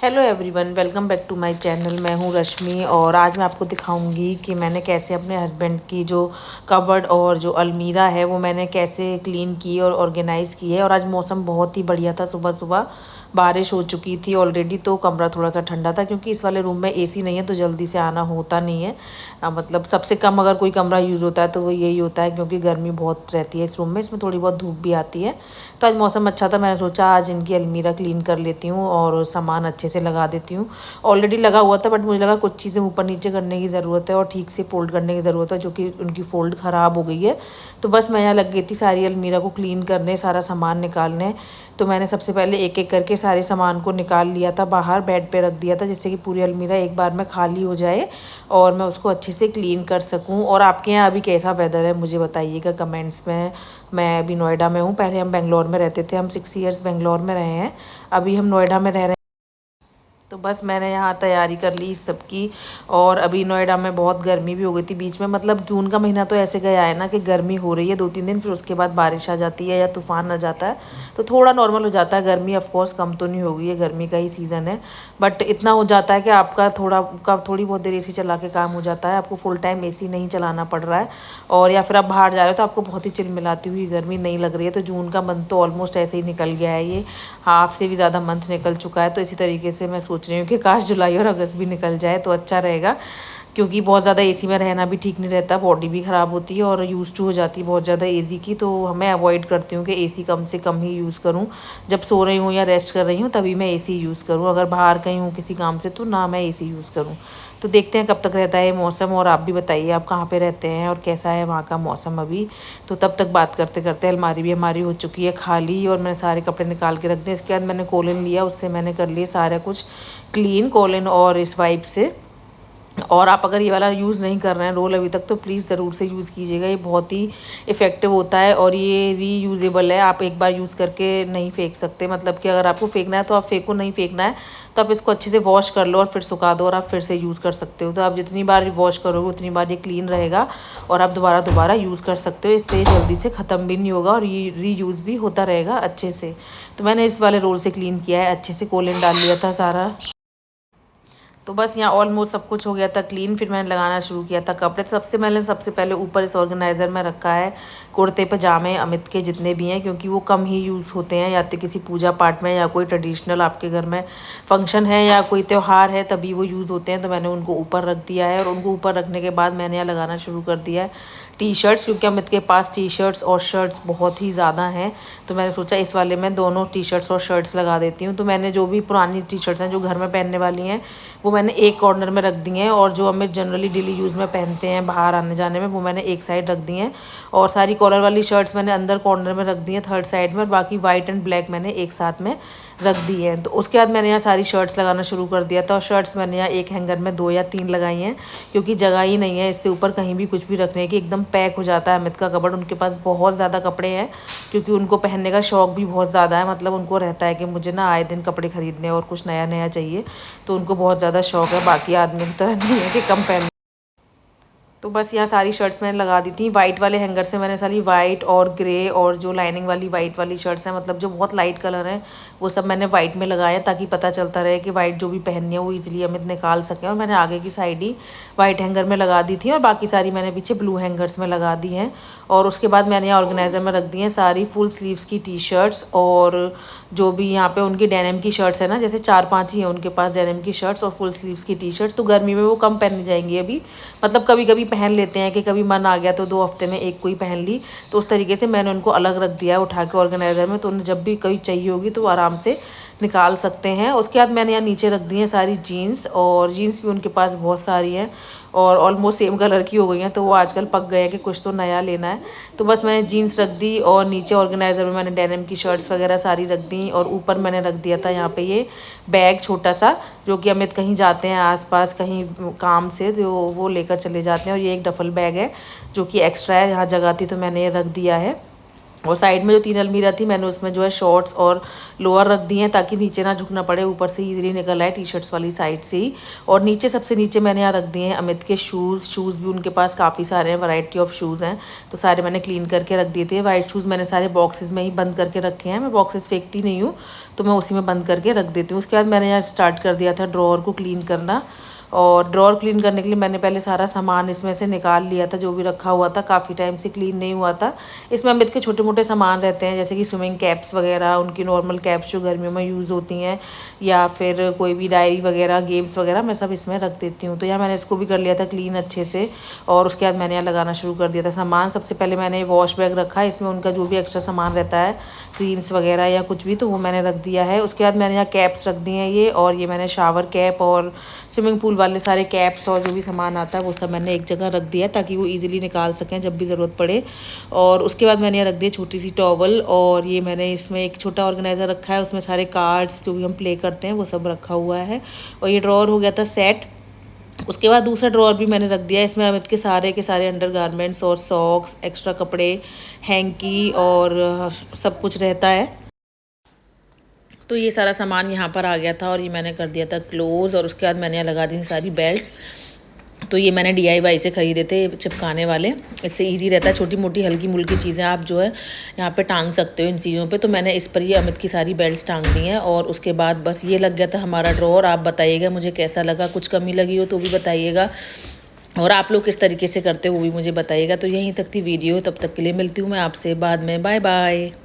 Hello everyone, welcome back to my channel. मैं हूँ रश्मि और आज मैं आपको दिखाऊंगी कि मैंने कैसे अपने हस्बैंड की जो कबर्ड और जो अलमीरा है वो मैंने कैसे क्लीन की और ऑर्गेनाइज़ की है। और आज मौसम बहुत ही बढ़िया था, सुबह सुबह बारिश हो चुकी थी ऑलरेडी, तो कमरा थोड़ा सा ठंडा था क्योंकि इस वाले रूम में एसी नहीं है तो जल्दी से आना होता नहीं है। मतलब सबसे कम अगर कोई कमरा यूज़ होता है तो वो यही होता है क्योंकि गर्मी बहुत रहती है इस रूम में, इसमें थोड़ी बहुत धूप भी आती है। तो आज मौसम अच्छा था, मैंने सोचा आज इनकी अलमीरा क्लीन कर लेती हूँ और सामान अच्छे से लगा देती हूँ। ऑलरेडी लगा हुआ था बट मुझे लगा कुछ चीज़ें ऊपर नीचे करने की ज़रूरत है और ठीक से फ़ोल्ड करने की ज़रूरत है, जो कि उनकी फ़ोल्ड ख़राब हो गई है। तो बस मैं यहाँ लग गई थी सारी अलमीरा को क्लीन करने, सारा सामान निकालने। तो मैंने सबसे पहले एक एक करके सारे सामान को निकाल लिया था, बाहर बेड पे रख दिया था, जिससे कि पूरी अलमीरा एक बार में खाली हो जाए और मैं उसको अच्छे से क्लीन कर सकूं। और आपके यहाँ अभी कैसा वेदर है मुझे बताइएगा कमेंट्स में। मैं अभी नोएडा में हूँ, पहले हम बेंगलोर में रहते थे, हम 6 ईयर्स बेंगलोर में रहे हैं, अभी हम नोएडा में रह रहे हैं। तो बस मैंने यहाँ तैयारी कर ली इस सब की। और अभी नोएडा में बहुत गर्मी भी हो गई थी बीच में, मतलब जून का महीना तो ऐसे गया है ना कि गर्मी हो रही है 2-3 दिन, फिर उसके बाद बारिश आ जाती है या तूफान आ जाता है तो थोड़ा नॉर्मल हो जाता है। गर्मी ऑफ कोर्स कम तो नहीं हो गई है, गर्मी का ही सीज़न है, बट इतना हो जाता है कि आपका थोड़ी बहुत देर एसी चला के काम हो जाता है, आपको फुल टाइम एसी नहीं चलाना पड़ रहा है। और या फिर आप बाहर जा रहे हो तो आपको बहुत ही चिलमिलाती हुई गर्मी नहीं लग रही है। तो जून का मंथ तो ऑलमोस्ट ऐसे ही निकल गया है, ये हाफ से भी ज़्यादा मंथ निकल चुका है। तो इसी तरीके से मैं सोच रही हूँ कि काश जुलाई और अगस्त भी निकल जाए तो अच्छा रहेगा, क्योंकि बहुत ज़्यादा एसी में रहना भी ठीक नहीं रहता, बॉडी भी ख़राब होती है और यूज़ टू हो जाती है बहुत ज़्यादा एसी की। तो मैं अवॉइड करती हूँ कि एसी कम से कम ही यूज़ करूँ, जब सो रही हूँ या रेस्ट कर रही हूँ तभी मैं एसी यूज़ करूँ, अगर बाहर कहीं हूँ किसी काम से तो ना मैं एसी यूज़ करूँ। तो देखते हैं कब तक रहता है मौसम। और आप भी बताइए आप कहाँ पे रहते हैं और कैसा है वहाँ का मौसम अभी। तो तब तक बात करते करते अलमारी भी हमारी हो चुकी है खाली और मैंने सारे कपड़े निकाल के रख दिए। इसके बाद मैंने कॉलिन लिया, उससे मैंने कर लिए सारा कुछ क्लीन, कॉलिन और इस वाइप से। और आप अगर ये वाला यूज़ नहीं कर रहे हैं रोल अभी तक तो प्लीज़ ज़रूर से यूज़ कीजिएगा, ये बहुत ही इफ़ेक्टिव होता है और ये रीयूजेबल है, आप एक बार यूज़ करके नहीं फेंक सकते। मतलब कि अगर आपको फेंकना है तो आप फेंको, नहीं फेंकना है तो आप इसको अच्छे से वॉश कर लो और फिर सुखा दो और आप फिर से यूज़ कर सकते हो। तो आप जितनी बार वॉश करोगे उतनी बार ये क्लीन रहेगा और आप दोबारा दोबारा यूज़ कर सकते हो, इससे जल्दी से ख़त्म भी नहीं होगा और ये रीयूज़ भी होता रहेगा अच्छे से। तो मैंने इस वाले रोल से क्लीन किया है, अच्छे से कोलिन डाल लिया था सारा। तो बस यहाँ ऑलमोस्ट सब कुछ हो गया था क्लीन, फिर मैंने लगाना शुरू किया था कपड़े। तो सबसे पहले ऊपर इस ऑर्गेनाइज़र में रखा है कुर्ते पजामे अमित के जितने भी हैं, क्योंकि वो कम ही यूज़ होते हैं, या तो किसी पूजा पाठ में या कोई ट्रेडिशनल आपके घर में फंक्शन है या कोई त्यौहार है तभी वो यूज़ होते हैं। तो मैंने उनको ऊपर रख दिया है और उनको ऊपर रखने के बाद मैंने यहाँ लगाना शुरू कर दिया है टी शर्ट्स, क्योंकि अमित के पास टी शर्ट्स और शर्ट्स बहुत ही ज़्यादा हैं। तो मैंने सोचा इस वाले में दोनों टी शर्ट्स और शर्ट्स लगा देती हूँ। तो मैंने जो भी पुरानी टी शर्ट्स हैं जो घर में पहनने वाली हैं वो मैंने एक कॉर्नर में रख दी हैं, और जो अमित जनरली डेली यूज़ में पहनते हैं बाहर आने जाने में वो मैंने एक साइड रख दी हैं। और सारी कॉलर वाली शर्ट्स मैंने अंदर कॉर्नर में रख दी हैं थर्ड साइड में, और बाकी वाइट एंड ब्लैक मैंने एक साथ में रख दी हैं। तो उसके बाद मैंने यहाँ सारी शर्ट्स लगाना शुरू कर दिया था और शर्ट्स मैंने यहाँ एक हैंगर में 2 या 3 लगाई हैं, क्योंकि जगह ही नहीं है इससे ऊपर कहीं भी कुछ भी रखने की, एकदम पैक हो जाता है अमित का कबर्ड। उनके पास बहुत ज़्यादा कपड़े हैं क्योंकि उनको पहनने का शौक़ भी बहुत ज़्यादा है, मतलब उनको रहता है कि मुझे ना आए दिन कपड़े खरीदने और कुछ नया नया चाहिए, तो उनको बहुत ज़्यादा शौक़ है, बाकी आदमी की तरह नहीं है कि कम पहन। तो बस यहाँ सारी शर्ट्स मैंने लगा दी थी वाइट वाले हैंगर से, मैंने सारी वाइट और ग्रे और जो लाइनिंग वाली वाइट वाली शर्ट्स हैं, मतलब जो बहुत लाइट कलर हैं वो सब मैंने वाइट में लगाए हैं, ताकि पता चलता रहे कि वाइट जो भी पहननी है वो इजीली अमित निकाल सकें। और मैंने आगे की साइड ही वाइट हैंगर में लगा दी थी और बाकी सारी मैंने पीछे ब्लू हैंगर्स में लगा दी हैं। और उसके बाद मैंने यहाँ ऑर्गेनाइज़र में रख दी हैं सारी फुल स्लीव्स की टी शर्ट्स, और जो भी यहाँ पे उनकी डेनिम की शर्ट्स है ना, जैसे 4-5 ही हैं उनके पास डेनिम की शर्ट्स और फुल स्लीव्स की टी शर्ट्स, तो गर्मी में वो कम पहनी जाएंगी अभी, मतलब कभी कभी पहन लेते हैं कि कभी मन आ गया तो 2 हफ्ते में एक कोई पहन ली। तो उस तरीके से मैंने उनको अलग रख दिया है उठा के ऑर्गेनाइज़र में, तो उन्हें जब भी कभी चाहिए होगी तो आराम से निकाल सकते हैं। उसके बाद मैंने यहाँ नीचे रख दी हैं सारी जीन्स, और जीन्स भी उनके पास बहुत सारी हैं और ऑलमोस्ट सेम कलर की हो गई हैं, तो वो आजकल पक गए हैं कि कुछ तो नया लेना है। तो बस मैंने जीन्स रख दी और नीचे ऑर्गेनाइज़र में मैंने डेनिम की शर्ट्स वगैरह सारी रख दी, और ऊपर मैंने रख दिया था यहाँ पे ये बैग छोटा सा, जो कि अमित कहीं जाते हैं आसपास कहीं काम से तो वो लेकर चले जाते हैं, और ये एक डफल बैग है जो कि एक्स्ट्रा है, यहाँ जगह थी तो मैंने ये रख दिया है। और साइड में जो 3 अलमीरा थी मैंने उसमें जो है शॉर्ट्स और लोअर रख दिए हैं ताकि नीचे ना झुकना पड़े, ऊपर से ईज़िली निकल आए टी-शर्ट्स वाली साइड से ही। और नीचे सबसे नीचे मैंने यहाँ रख दिए हैं अमित के शूज़ भी उनके पास काफ़ी सारे हैं, वैरायटी ऑफ शूज़ हैं, तो सारे मैंने क्लीन करके रख दिए थे। वाइट शूज़ मैंने सारे बॉक्सेस में ही बंद करके रखे हैं, मैं बॉक्सेस फेंकती नहीं हूँ, तो मैं उसी में बंद करके रख देती हूँ। उसके बाद मैंने यहाँ स्टार्ट कर दिया था ड्रॉअर को क्लीन करना। और ड्रॉअर क्लीन करने के लिए मैंने पहले सारा सामान इसमें से निकाल लिया था, जो भी रखा हुआ था, काफ़ी टाइम से क्लीन नहीं हुआ था। इसमें अमित के छोटे मोटे सामान रहते हैं, जैसे कि स्विमिंग कैप्स वगैरह, उनकी नॉर्मल कैप्स जो गर्मियों में यूज़ होती हैं, या फिर कोई भी डायरी वगैरह, गेम्स वगैरह, मैं सब इसमें रख देती हूँ। तो यहाँ मैंने इसको भी कर लिया था क्लीन अच्छे से। और उसके बाद मैंने यहाँ लगाना शुरू कर दिया था सामान। सबसे पहले मैंने वॉश बैग रखा है, इसमें उनका जो भी एक्स्ट्रा सामान रहता है, क्रीम्स वगैरह या कुछ भी, तो वो मैंने रख दिया है। उसके बाद मैंने यहाँ कैप्स रख दी हैं ये, और ये मैंने शावर कैप और स्विमिंग पूल वाले सारे कैप्स और जो भी सामान आता है वो सब मैंने एक जगह रख दिया ताकि वो इजीली निकाल सकें जब भी ज़रूरत पड़े। और उसके बाद मैंने यहाँ रख दिया छोटी सी टॉवल, और ये मैंने इसमें एक छोटा ऑर्गेनाइज़र रखा है, उसमें सारे कार्ड्स जो भी हम प्ले करते हैं वो सब रखा हुआ है। और ये ड्रॉअर हो गया था सेट। उसके बाद दूसरा ड्रॉअर भी मैंने रख दिया, इसमें अमित के सारे अंडरगारमेंट्स और सॉक्स, एक्स्ट्रा कपड़े, हैंकी और सब कुछ रहता है। तो ये सारा सामान यहाँ पर आ गया था, और ये मैंने कर दिया था क्लोज़। और उसके बाद मैंने यहाँ लगा दी सारी बेल्ट्स। तो ये मैंने DIY से ख़रीदे थे चिपकाने वाले, इससे इजी रहता है, छोटी मोटी हल्की मुल्की चीज़ें आप जो है यहाँ पे टांग सकते हो इन चीज़ों पे। तो मैंने इस पर ये अमित की सारी बेल्ट्स टांग दी हैं। और उसके बाद बस ये लग गया था हमारा ड्रॉअर। आप बताइएगा मुझे कैसा लगा, कुछ कमी लगी हो तो भी बताइएगा, और आप लोग किस तरीके से करते हो वो भी मुझे बताइएगा। तो यहीं तक थी वीडियो, तब तक के लिए मिलती हूँ मैं आपसे बाद में। Bye bye.